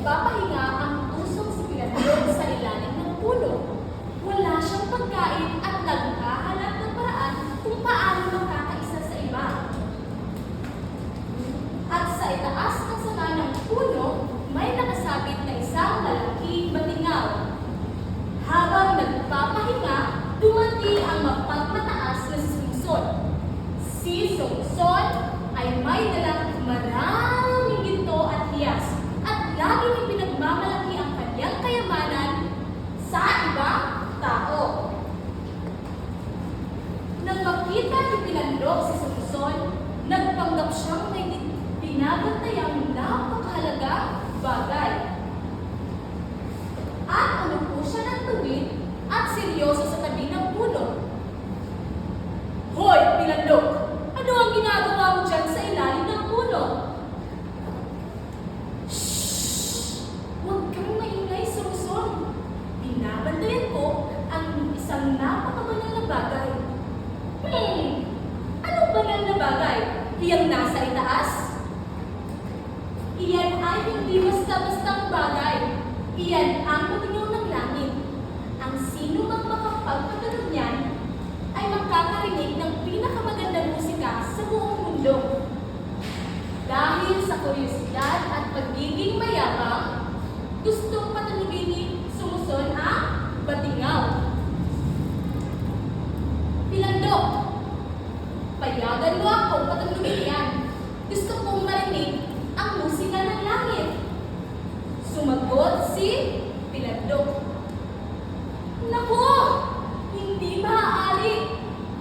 nagpapahinga ang tusong si Pilandok sa ilalim ng puno. Wala siyang pagkain at naghahanap ng paraan kung paano makakaisa sa iba. At sa itaas ng sanga ng puno, may nakasabit na isang malaking batingaw. Habang nagpapahinga, dumating ang mapagmataas na si Sungsod. Si Sungsod ay may dalang maraming ginto at hiyas at laging ipinagmamalaki ang kanyang kayamanan sa ibang tao. Nang makita ni Pilandok si Sungsod, nagpanggap siyang may binabantayang napakahalagang bagay. At umupo siya ng tuwid at seryoso sa tabi ng puno. Hoy, Pilandok! Ano ang ginagawa mo dyan sa ilalim ng puno? Shhh! Huwag kang maingay, Sungsod. Binabantayan ko ang isang napakabanal na bagay. Ano banal na bagay? Iyang nasa itaas? Iyan ay hindi basta-bastang bagay. Iyan ang patingaw ng langit. Ang sino mang makapagpatunog niyan ay makakarinig ng pinakamagandang musika sa buong mundo. Dahil sa kuryosidad at pagiging mayabang, gustong patunugin ni Sungsod ang batingaw. Pilandok, payagan mo ako patunugin yan. Gusto kong marinig ang musika ng langit. Sumagot si Pilandok. Naku! Hindi maaari.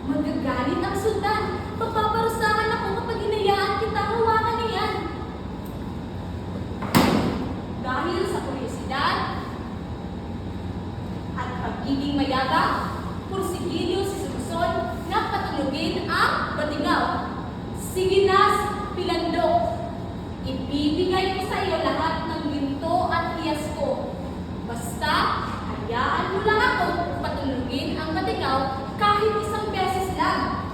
Magagalit ang sultan. Papaparusahan ako kapag hinayaan kita hawakan niyan. Dahil sa kuryosidad at pagiging mayabang, pursigilyo si Sungsod na patunugin ang batingaw. Sige na, Pilandok. Ibibigay ko sa iyo lahat ng ginto at hiyas ko. Basta, hayaan mo lang ako patunugin ang batingaw kahit isang beses lang.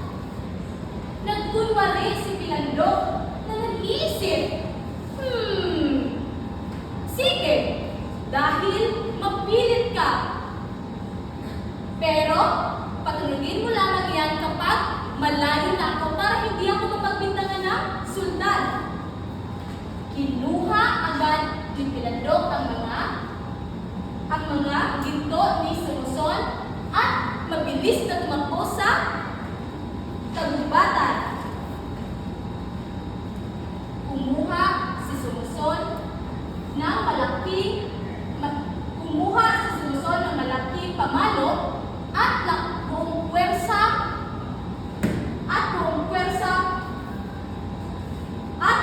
Nagkunwari si Pilandok na nag-iisip. Sige, dahil mapilit ka. Pero, patunugin mo lamang yan kapag malayo na ako para hindi ako mapagbintangan ng sultan. Kinuha agad ni Pilandok ang mga ginto ni Sungsod at mabilis na tumakbo sa tagumpatan. Kumuha si Sungsod ng malaking pamalo at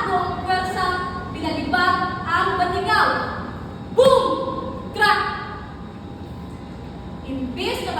buong pwersa pinalibag ang batingaw. Boom! Crack! Imbes na